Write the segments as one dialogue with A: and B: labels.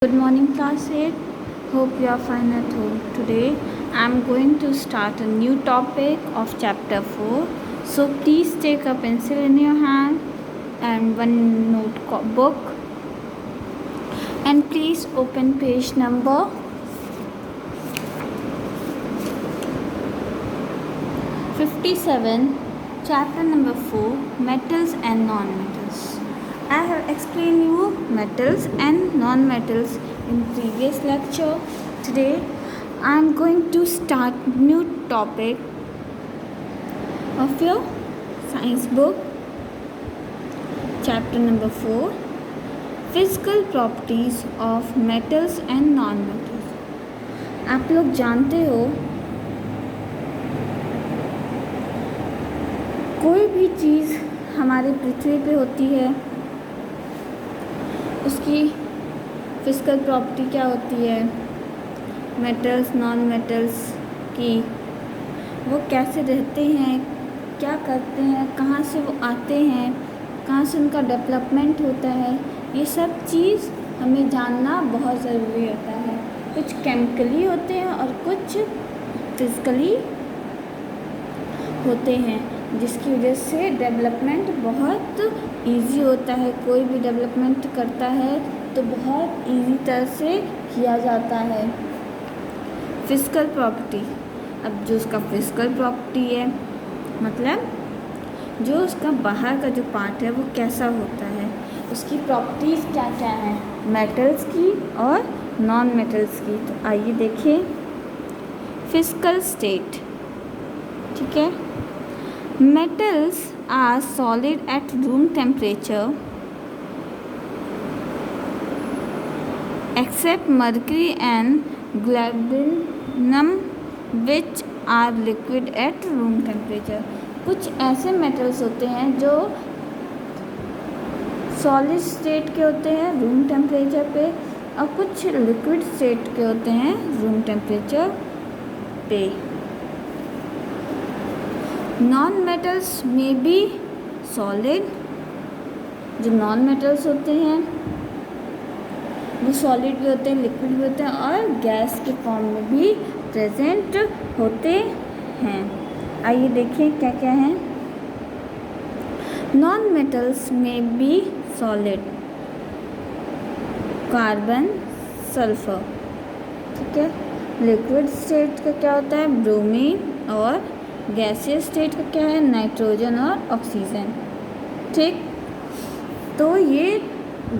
A: Good morning, class 8. Hope you are fine at home. Today I am going to start a new topic of chapter 4. So please take a pencil in your hand and one notebook, and please open page number 57, chapter number 4, metals and non-metals. I have explained you metals and non-metals in previous lecture. Today I am going to start new topic of your science book, chapter number 4, physical properties of metals and non-metals. आप लोग जानते हो कोई भी चीज़ हमारी पृथ्वी पे होती है, उसकी फिजिकल प्रॉपर्टी क्या होती है, मेटल्स नॉन मेटल्स की, वो कैसे रहते हैं, क्या करते हैं, कहाँ से वो आते हैं, कहाँ से उनका डेवलपमेंट होता है, ये सब चीज़ हमें जानना बहुत ज़रूरी होता है। कुछ केमिकली होते हैं और कुछ फिजिकली होते हैं, जिसकी वजह से डेवलपमेंट बहुत इजी होता है। कोई भी डेवलपमेंट करता है तो बहुत इजी तरह से किया जाता है। फिजिकल प्रॉपर्टी, अब जो उसका फिजिकल प्रॉपर्टी है मतलब जो उसका बाहर का जो पार्ट है वो कैसा होता है, उसकी प्रॉपर्टीज़ क्या क्या हैं, मेटल्स की और नॉन मेटल्स की। तो आइए देखिए फिजिकल स्टेट। ठीक है, metals are solid at room temperature except mercury and gadolinium which are liquid at room temperature। कुछ ऐसे मेटल्स होते हैं जो सॉलिड स्टेट के होते हैं रूम टेम्परेचर पे, और कुछ लिक्विड स्टेट के होते हैं रूम टेम्परेचर पे। नॉन मेटल्स में बी सॉलिड, जो नॉन मेटल्स होते हैं वो सॉलिड भी होते हैं, लिक्विड भी होते हैं और गैस के फॉर्म में भी प्रेजेंट होते हैं। आइए देखिए क्या क्या है। नॉन मेटल्स में बी सॉलिड, कार्बन, सल्फर। ठीक है, लिक्विड स्टेट का क्या होता है, ब्रोमीन, और गैसियस स्टेट का क्या है, नाइट्रोजन और ऑक्सीजन। ठीक, तो ये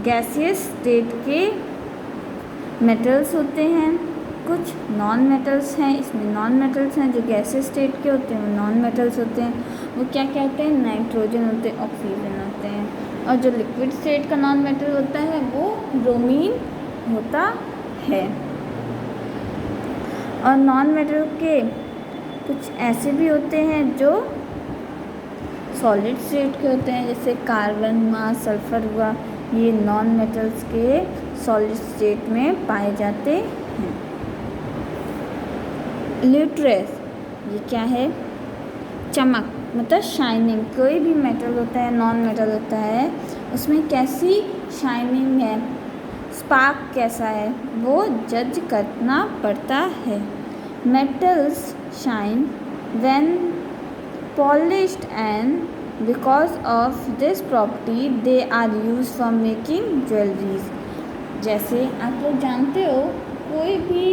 A: गैसियस स्टेट के मेटल्स होते हैं। कुछ नॉन मेटल्स हैं, इसमें नॉन मेटल्स हैं जो गैसियस स्टेट के होते हैं, वो नॉन मेटल्स होते हैं। वो क्या क्या होते हैं, नाइट्रोजन होते हैं, ऑक्सीजन होते हैं। और जो लिक्विड स्टेट का नॉन मेटल होता है वो ब्रोमीन होता है। और नॉन मेटल के कुछ ऐसे भी होते हैं जो सॉलिड स्टेट के होते हैं, जैसे कार्बन हुआ, सल्फर हुआ, ये नॉन मेटल्स के सॉलिड स्टेट में पाए जाते हैं। ल्यूट्रेस, ये क्या है, चमक, मतलब शाइनिंग। कोई भी मेटल होता है, नॉन मेटल होता है, उसमें कैसी शाइनिंग है, स्पार्क कैसा है, वो जज करना पड़ता है। metals shine when polished, and because of this property they are used for making jewelries। जैसे आप लोग जानते हो कोई भी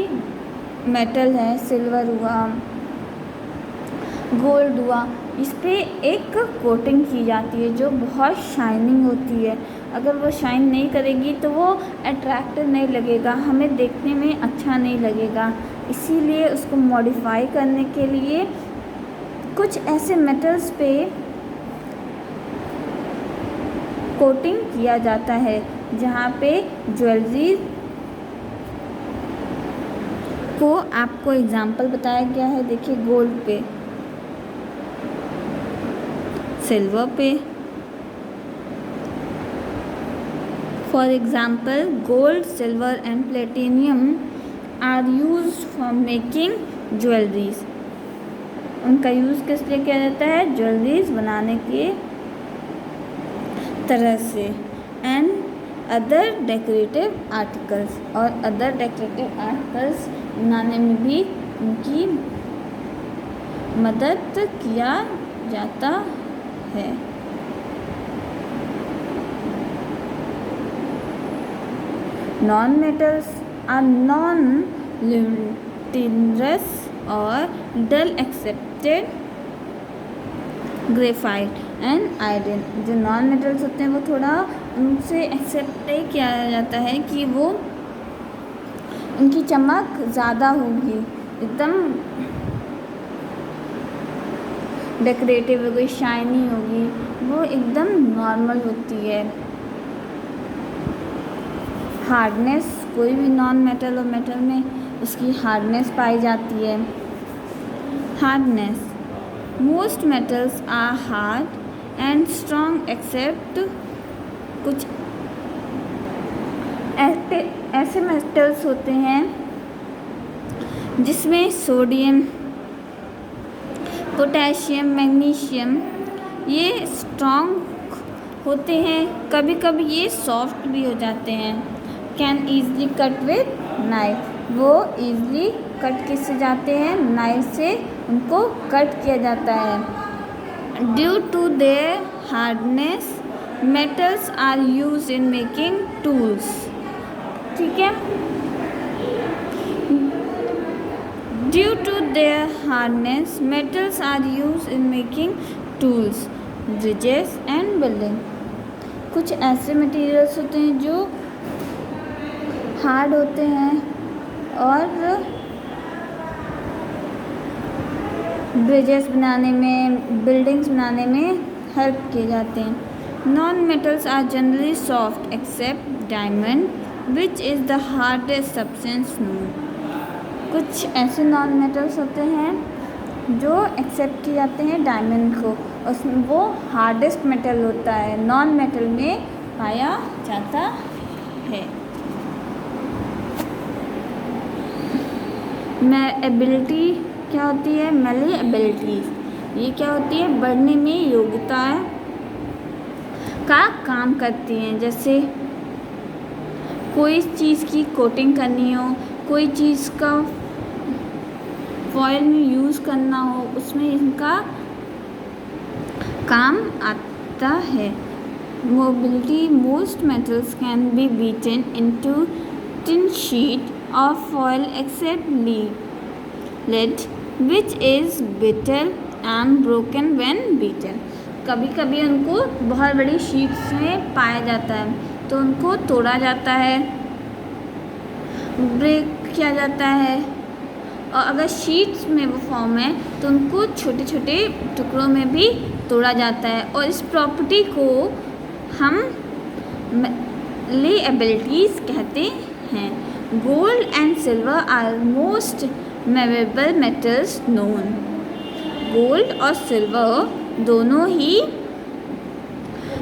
A: मेटल है, सिल्वर हुआ, गोल्ड हुआ, इस पे एक कोटिंग की जाती है जो बहुत शाइनिंग होती है। अगर वो शाइन नहीं करेगी तो वो अट्रैक्टिव नहीं लगेगा, हमें देखने में अच्छा नहीं लगेगा। इसीलिए उसको मॉडिफाई करने के लिए कुछ ऐसे मेटल्स पे कोटिंग किया जाता है जहाँ पे ज्वेलरी को आपको एग्जाम्पल बताया गया है। देखिए गोल्ड पे, सिल्वर पे। For example gold, silver and platinum are used for making jewelleries. उनका यूज़ किस लिए किया जाता है, ज्वेलरीज बनाने के तरह से। एंड अदर डेकोरेटिव आर्टिकल्स, और अदर डेकोरेटिव आर्टिकल्स बनाने में भी उनकी मदद किया जाता है। Non metals are non luminous और dull excepted graphite and iron. जो नॉन मेटल्स होते हैं वो थोड़ा उनसे एक्सेप्ट नहीं किया जाता है कि वो उनकी चमक ज़्यादा होगी, एकदम डेकोरेटिव होगी, शाइनी होगी, वो एकदम नॉर्मल होती है। हार्डनेस, कोई भी नॉन मेटल और मेटल में उसकी हार्डनेस पाई जाती है। Hardness, most metals are hard and strong except कुछ ऐसे मेटल्स होते हैं जिसमें सोडियम, पोटेशियम, मैग्नीशियम ये स्ट्रॉन्ग होते हैं, कभी कभी ये सॉफ्ट भी हो जाते हैं। Can easily cut with knife, वो ईजली कट किससे जाते हैं, नाइफ से उनको कट किया जाता है। Due to their hardness metals are use in making tools, ठीक है। Due to their hardness metals are use in making tools, bridges and building. कुछ ऐसे मटेरियल्स होते हैं जो हार्ड होते हैं और ब्रिजेस बनाने में, बिल्डिंग्स बनाने में हेल्प किए जाते हैं। Non metals are generally soft except diamond which is the hardest substance known. कुछ ऐसे नॉन मेटल्स होते हैं जो एक्सेप्ट किए जाते हैं डायमंड को, उसमें वो हार्डेस्ट मेटल होता है, नॉन मेटल में पाया जाता है। एबिलिटी क्या होती है, मैलिएबिलिटीज, ये क्या होती है, बढ़ने में योग्यता का काम करती हैं। जैसे कोई चीज़ की कोटिंग करनी हो, कोई चीज़ का फॉयल में यूज़ करना हो, उसमें इनका काम आता है। Mobility, most metals can be beaten into tin sheet of foil except lead which is brittle and broken when beaten। कभी कभी उनको बहुत बड़ी शीट्स में पाया जाता है तो उनको तोड़ा जाता है, ब्रेक किया जाता है, और अगर शीट्स में वो फॉर्म है तो उनको छोटे छोटे टुकड़ों में भी तोड़ा जाता है। और इस प्रॉपर्टी को हम मैलिएबिलिटीज कहते हैं। Gold and silver are most malleable metals known. Gold और सिल्वर दोनों ही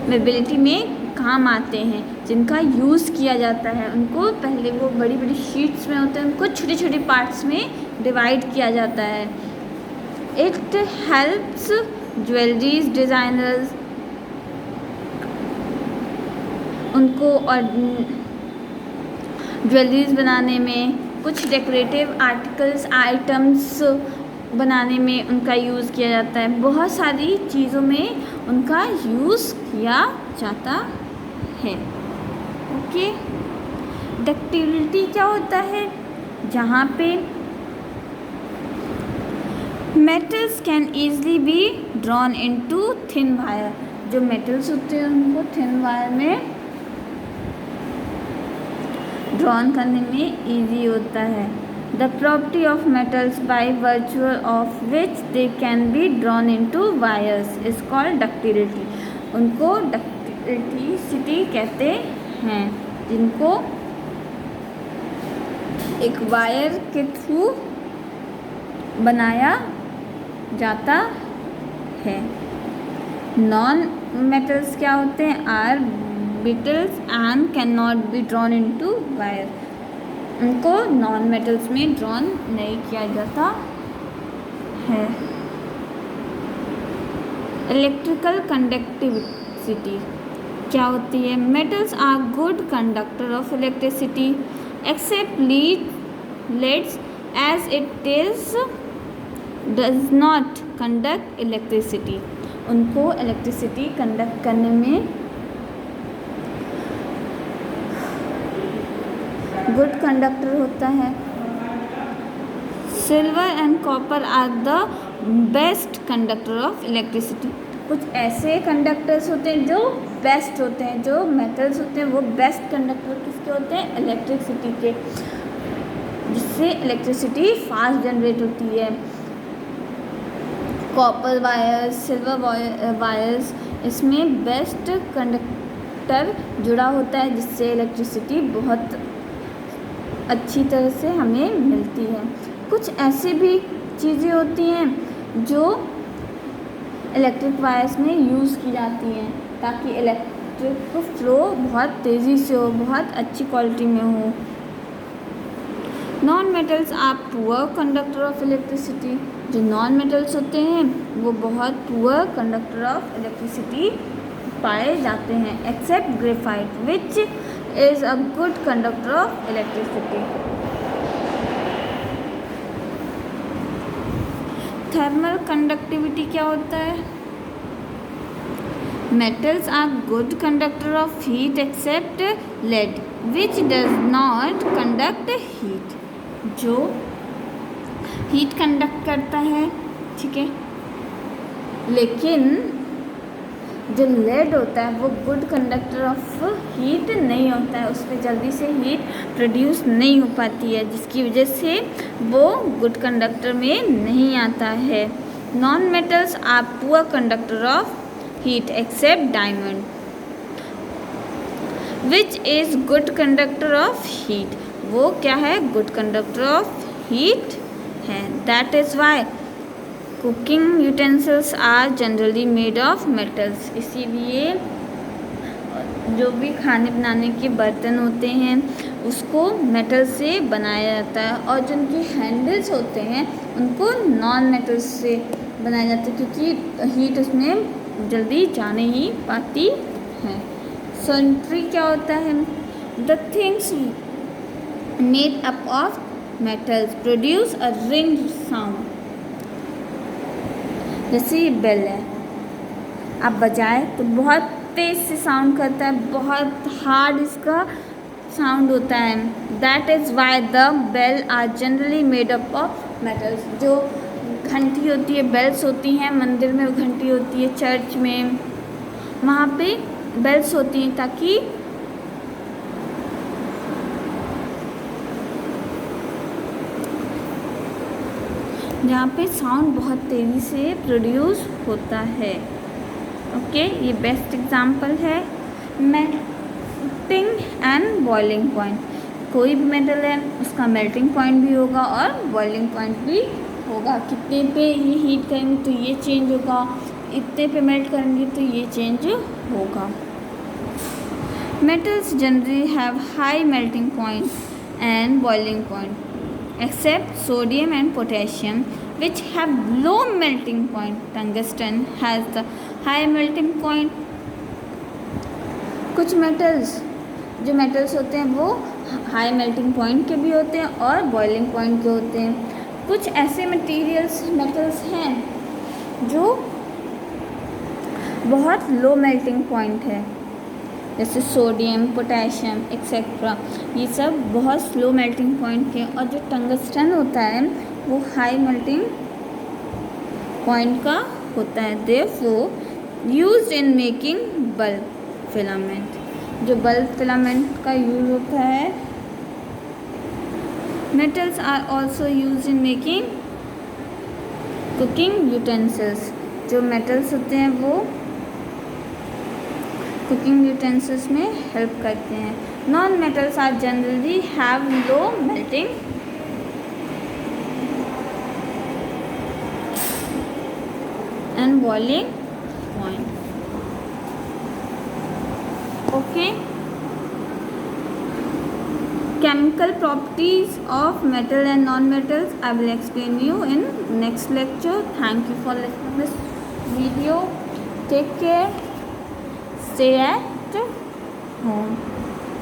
A: मेबिलिटी में काम आते हैं, जिनका यूज़ किया जाता है। उनको पहले वो बड़ी बड़ी शीट्स में होते हैं, उनको छोटे छोटे पार्ट्स में डिवाइड किया जाता है। इट हेल्प्स ज्वेलरीज डिज़ाइनर्स उनको और ज्वेलरीज बनाने में, कुछ डेकोरेटिव आर्टिकल्स आइटम्स बनाने में उनका यूज़ किया जाता है। बहुत सारी चीज़ों में उनका यूज़ किया जाता है। ओके, डक्टिलिटी क्या होता है, जहाँ पे metals can easily B drawn into thin wire. जो मेटल्स होते हैं उनको थिन वायर में ड्रॉन करने में इजी होता है। The property of metals by virtue of which they can be drawn into wires is called ductility. उनको डक्टिलिटी कहते हैं, जिनको एक वायर के थ्रू बनाया जाता है। नॉन मेटल्स क्या होते हैं, are brittle and can not be drawn into wire. उनको नॉन मेटल्स में ड्रॉन नहीं किया जाता है। इलेक्ट्रिकल कंडक्टिविटी, क्या होती है? Metals are good conductor of electricity except leads as it does not conduct electricity. उनको इलेक्ट्रिसिटी कंडक्ट करने में गुड कंडक्टर होता है। Silver and copper are the best conductor of electricity. कुछ ऐसे कंडक्टर्स होते हैं जो बेस्ट होते हैं, जो मेटल्स होते हैं वो बेस्ट कंडक्टर किसके होते हैं? इलेक्ट्रिसिटी के, जिससे इलेक्ट्रिसिटी फास्ट जनरेट होती है। कॉपर वायर्स, सिल्वर वायर्स, इसमें बेस्ट कंडक्टर जुड़ा होता है जिससे इलेक्ट्रिसिटी बहुत अच्छी तरह से हमें मिलती है। कुछ ऐसी भी चीज़ें होती हैं जो इलेक्ट्रिक वायर्स में यूज़ की जाती हैं ताकि इलेक्ट्रिक फ्लो बहुत तेज़ी से हो, बहुत अच्छी क्वालिटी में हो। Non metals are poor conductor of electricity. जो नॉन मेटल्स होते हैं वो बहुत पुअर कंडक्टर ऑफ इलेक्ट्रिसिटी पाए जाते हैं except graphite which is a good conductor of electricity. Thermal conductivity क्या होता है? Metals are good conductor of heat except lead which does not conduct heat. जो हीट कंडक्ट करता है, ठीक है, लेकिन जो लेड होता है वो गुड कंडक्टर ऑफ हीट नहीं होता है, उस पर जल्दी से हीट प्रोड्यूस नहीं हो पाती है, जिसकी वजह से वो गुड कंडक्टर में नहीं आता है। Non metals are poor conductor of heat except diamond which is good conductor of heat. वो क्या है? गुड कंडक्टर ऑफ हीट है। That is why cooking utensils are generally made of metals. इसीलिए जो भी खाने बनाने के बर्तन होते हैं उसको मेटल से बनाया जाता है, और जो उनके हैंडल्स होते हैं उनको नॉन मेटल्स से बनाया जाता है क्योंकि हीट उसमें जल्दी जा नहीं पाती है। सॉनिट्री क्या होता है? The things made up of metals produce a ring sound. जैसे ये बेल है, आप बजाए तो बहुत तेज़ से साउंड करता है, बहुत हार्ड इसका साउंड होता है। That is why the bell are generally made up of metals. जो घंटी होती है, बेल्स होती हैं, मंदिर में घंटी होती है, चर्च में, वहाँ पे बेल्स होती हैं ताकि जहाँ पे साउंड बहुत तेज़ी से प्रोड्यूस होता है। ओके, ये बेस्ट एग्जांपल है। Melting and boiling point. कोई भी मेटल है उसका मेल्टिंग पॉइंट भी होगा और बॉइलिंग पॉइंट भी होगा। कितने पे ये हीट करेंगे तो ये चेंज होगा, इतने पे मेल्ट करेंगे तो ये चेंज होगा। Metals generally have high melting point and boiling point except sodium and potassium which have low melting point. Tungsten has the high melting point. कुछ जो मेटल्स होते हैं वो हाई मेल्टिंग पॉइंट के भी होते हैं और बॉइलिंग पॉइंट के होते हैं। कुछ ऐसे मेटल्स हैं जो बहुत लो मेल्टिंग पॉइंट है, जैसे सोडियम, पोटेशियम एक्सेट्रा, ये सब बहुत स्लो मेल्टिंग पॉइंट के। और जो टंगस्टन होता है वो हाई मेल्टिंग पॉइंट का होता है। Therefore used in making bulb filament. जो बल्ब फिलामेंट का यूज होता है। Metals are also used in making cooking utensils. जो मेटल्स होते हैं वो कुकिंग यूटेंसिल्स में हेल्प करते हैं। Non metals are generally have low melting and boiling point. Okay, chemical properties of metal and non-metals I will explain you in next lecture. Thank you for listening this video. Take care. Stay at home.